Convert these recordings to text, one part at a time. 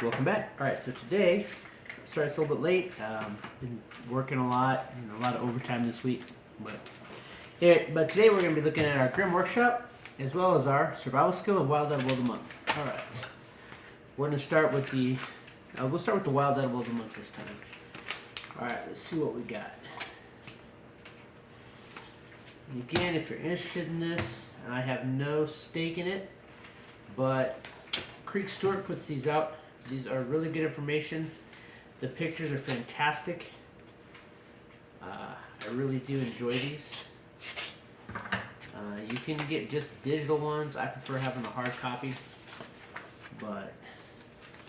welcome back. All right, so today, sorry it's a little bit late. Been working a lot, a lot of overtime this week, but but today we're going to be looking at our Grim Workshop as well as our Survival Skill and Wild Edible of the Month. All right, we're going to start with we'll start with the Wild Edible of the Month this time. All right, let's see what we got. And again, if you're interested in this, and I have no stake in it, but Creek Stewart puts these out. These are really good information. The pictures are fantastic. I really do enjoy these. You can get just digital ones. I prefer having a hard copy. But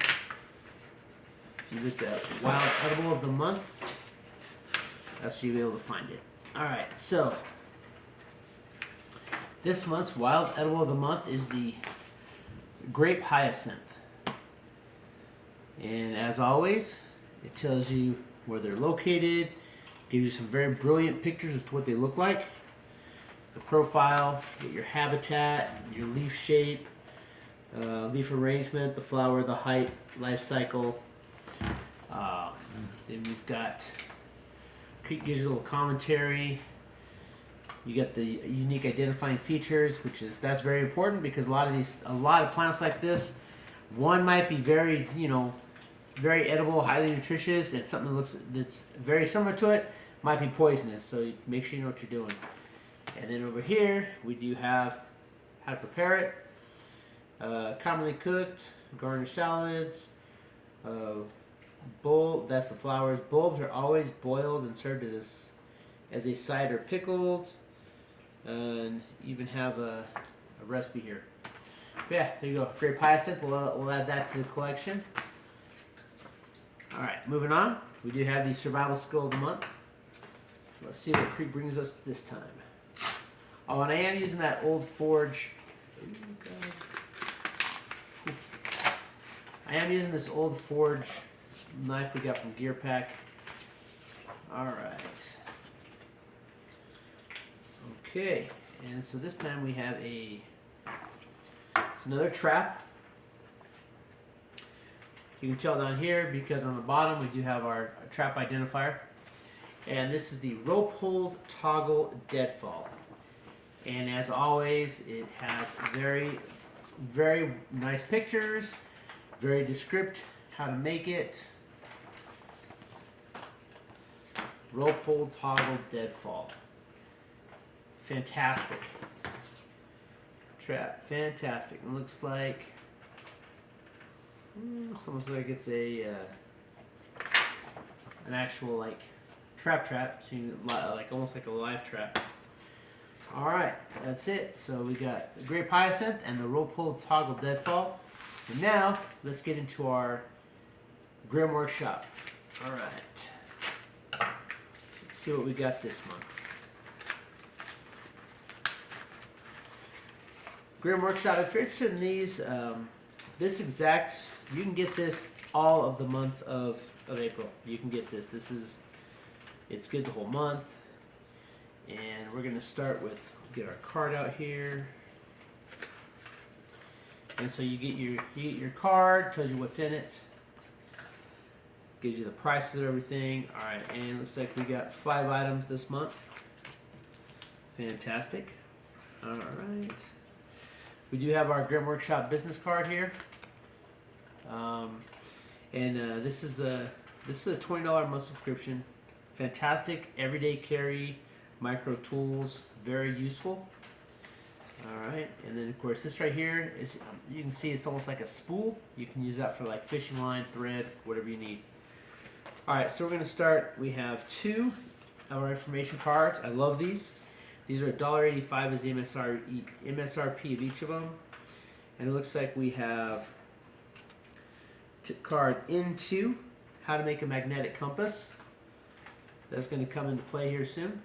if you look at Wild Edible of the Month, that's where you'll be able to find it. Alright, so this month's Wild Edible of the Month is the Grape Hyacinth. And as always, it tells you where they're located, gives you some very brilliant pictures as to what they look like. The profile, get your habitat, your leaf shape, leaf arrangement, the flower, the height, life cycle. Then we've got, Creek gives you a little commentary. You got the unique identifying features, that's very important because a lot of plants like this, one might be very, very edible, highly nutritious, and something that's very similar to it might be poisonous. So make sure you know what you're doing. And then over here we do have how to prepare it. Commonly cooked, garnish salads. That's the flowers. Bulbs are always boiled and served as a side or pickled. And even have a recipe here. But yeah, there you go. Grape Hyacinth. We'll add that to the collection. All right, moving on. We do have the Survival Skill of the Month. Let's see what Creek brings us this time. Oh, and I am using that Old Forge. I am using this Old Forge knife we got from Gear Pack. All right. Okay, and so this time we have it's another trap. You can tell down here because on the bottom we do have our trap identifier. And this is the Rope Hold Toggle Deadfall. And as always, it has very, very nice pictures, very descriptive how to make it. Rope Hold Toggle Deadfall. Fantastic. Trap, fantastic. It looks like it's almost like it's an actual trap, so you almost like a live trap. All right, that's it. So we got the Grape Hyacinth and the Rope Hold Toggle Deadfall. And now let's get into our Grim Workshop. All right, let's see what we got this month. Grim Workshop, if you're interested in these, you can get this all of the month of April. You can get this. It's good the whole month. And we're going to start with, get our card out here. And so you get your card, tells you what's in it. Gives you the prices of everything. All right, and it looks like we got 5 items this month. Fantastic. All right. We do have our Grim Workshop business card here, this is a $20 a month subscription. Fantastic everyday carry, micro tools, very useful. All right, and then of course this right here is you can see it's almost like a spool. You can use that for like fishing line, thread, whatever you need. All right, so we're going to start. We have 2 of our information cards. I love these. These are $1.85 as the MSRP of each of them. And it looks like we have tip card N2, how to make a magnetic compass. That's going to come into play here soon.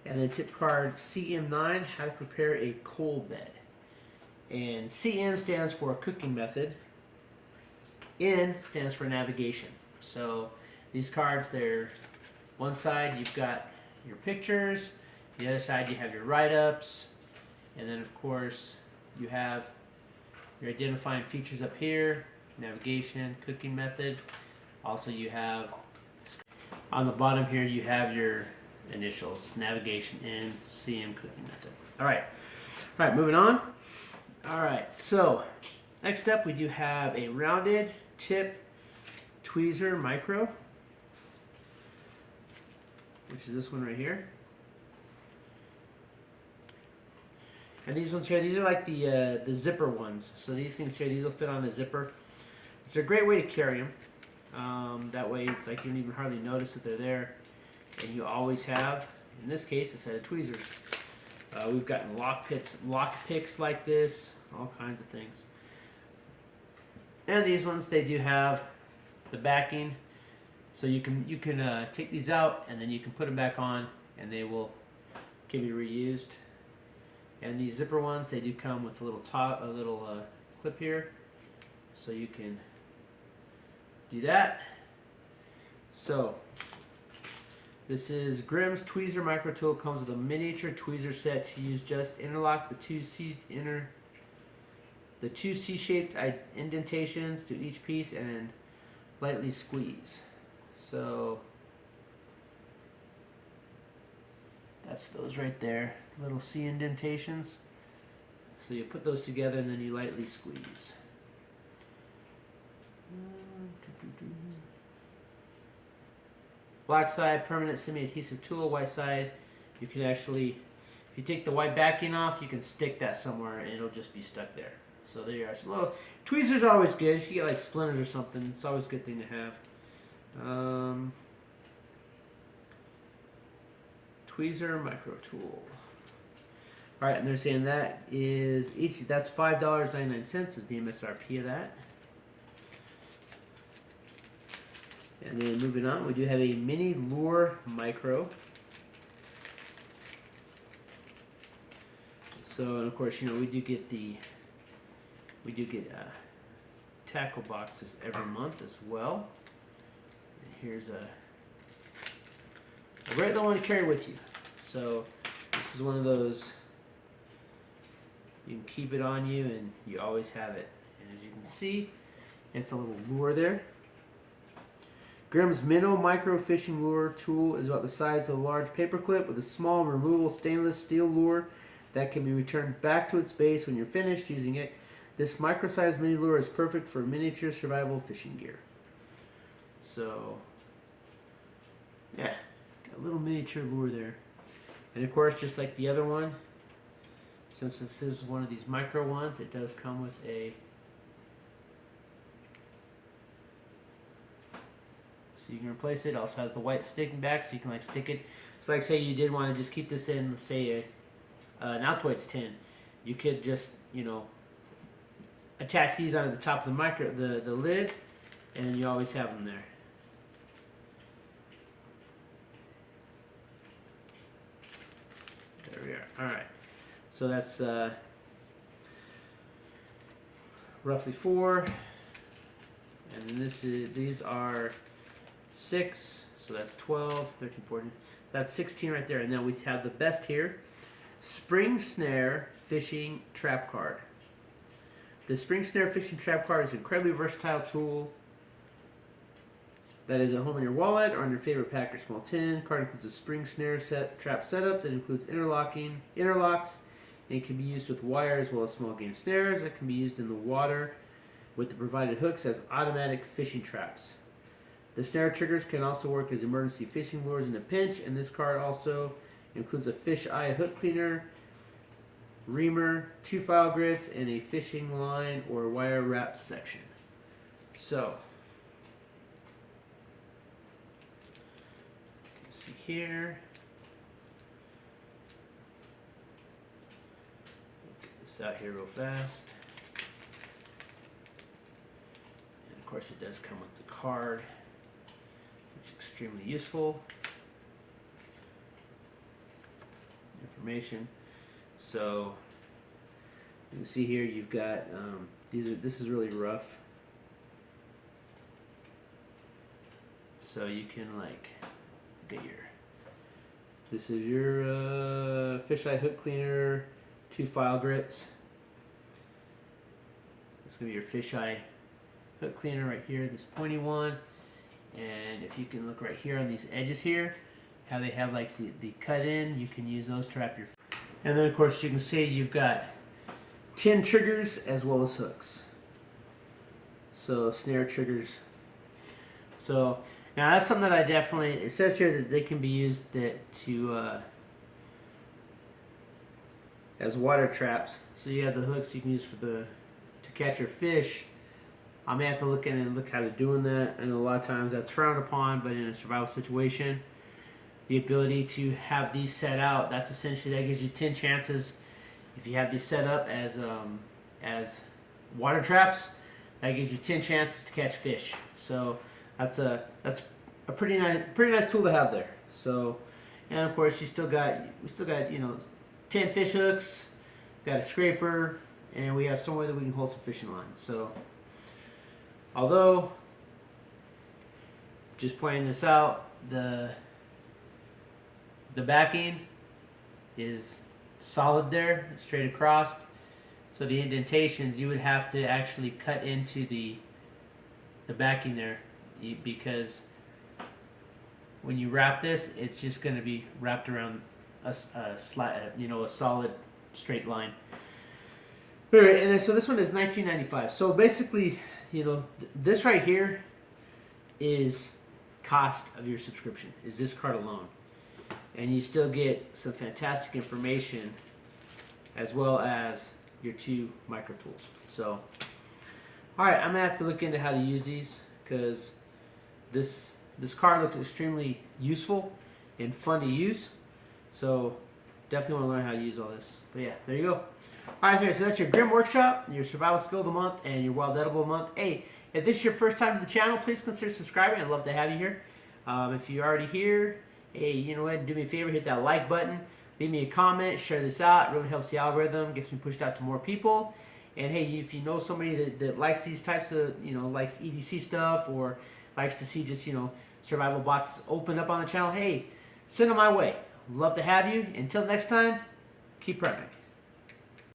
And then tip card CM9, how to prepare a coal bed. And CM stands for cooking method. N stands for navigation. So these cards, they're one side you've got your pictures. The other side you have your write-ups, and then of course you have your identifying features up here, navigation, cooking method. Also you have, on the bottom here, you have your initials, navigation in, CM cooking method. All right, moving on. All right, so next up we do have a rounded tip tweezer micro, which is this one right here. And these ones here, these are like the zipper ones. So these things here, these will fit on a zipper. It's a great way to carry them. That way it's like you don't even hardly notice that they're there. And you always have, in this case, a set of tweezers. We've gotten lock picks like this, all kinds of things. And these ones, they do have the backing. So you can take these out and then you can put them back on and they can be reused. And these zipper ones, they do come with a little clip here, so you can do that. So this is Grimm's Tweezer Micro Tool. Comes with a miniature tweezer set to use. Just interlock the two C-shaped indentations to each piece and lightly squeeze. So that's those right there, little C indentations. So you put those together and then you lightly squeeze. Black side, permanent semi-adhesive tool. White side, you can actually, if you take the white backing off, you can stick that somewhere and it'll just be stuck there. So there you are. So little tweezers are always good. If you get like splinters or something, it's always a good thing to have. Tweezer micro tool. All right, and they're saying that is that's $5.99 is the MSRP of that. And then moving on, we do have a mini lure micro. So, and of course, you know, we do get tackle boxes every month as well. And here's a great little one to carry with you. So this is one of those, you can keep it on you and you always have it. And as you can see, it's a little lure there. Grimm's Minnow Micro Fishing Lure Tool is about the size of a large paperclip with a small removable stainless steel lure that can be returned back to its base when you're finished using it. This micro-sized mini lure is perfect for miniature survival fishing gear. So, yeah, got a little miniature lure there. And of course, just like the other one, since this is one of these micro ones, it does come with a, so you can replace it. Also has the white sticking back, so you can like stick it. So like say you did want to just keep this in, say an Altoids tin, you could just, you know, attach these onto the top of the lid, and you always have them there. There we are. All right. So that's roughly 4, and then these are 6, so that's 12, 13, 14. So that's 16 right there. And then we have the best here, Spring Snare Fishing Trap Card. The Spring Snare Fishing Trap Card is an incredibly versatile tool that is at home in your wallet or on your favorite pack or small tin. Card includes a spring snare trap setup that includes interlocks, and it can be used with wire as well as small game snares. It can be used in the water with the provided hooks as automatic fishing traps. The snare triggers can also work as emergency fishing lures in a pinch, and this card also includes a fish eye hook cleaner, reamer, 2 file grits, and a fishing line or wire wrap section. So, you can see here. Get this out here real fast. And of course, it does come with the card, which is extremely useful. Information. So you can see here you've got this is really rough. So you can like get this is your fisheye hook cleaner, 2 file grits. It's gonna be your fisheye hook cleaner right here, this pointy one. And if you can look right here on these edges here, how they have like the cut in, you can use those to wrap your. And then of course you can see you've got 10 triggers as well as hooks. So snare triggers. So now that's something that I definitely, it says here that they can be used as water traps. So you have the hooks you can use to catch your fish. I may have to look in and look how to doing that. I know a lot of times that's frowned upon, but in a survival situation, the ability to have these set out, that's essentially, that gives you 10 chances. If you have these set up as water traps, that gives you 10 chances to catch fish. So that's a pretty nice tool to have there. So, and of course we still got 10 fish hooks, got a scraper, and we have somewhere that we can hold some fishing lines. So, although, just pointing this out, the backing is solid there, straight across. So the indentations, you would have to actually cut into the backing there, because when you wrap this, it's just going to be wrapped around a solid straight line. All right, and then, so this one is $19.95. So basically, this right here is cost of your subscription, is this card alone. And you still get some fantastic information as well as your 2 micro tools. So, all right, I'm gonna have to look into how to use these, because this card looks extremely useful and fun to use. So definitely want to learn how to use all this. But yeah, there you go. All right, so that's your Grim Workshop, your Survival Skill of the Month, and your Wild Edible of the Month. Hey, if this is your first time to the channel, please consider subscribing. I'd love to have you here. If you're already here, hey, you know what? Do me a favor, hit that like button, leave me a comment, share this out. It really helps the algorithm, gets me pushed out to more people. And hey, if you know somebody that likes these types of, likes EDC stuff, or likes to see just, survival boxes open up on the channel, hey, send them my way. Love to have you. Until next time, keep prepping.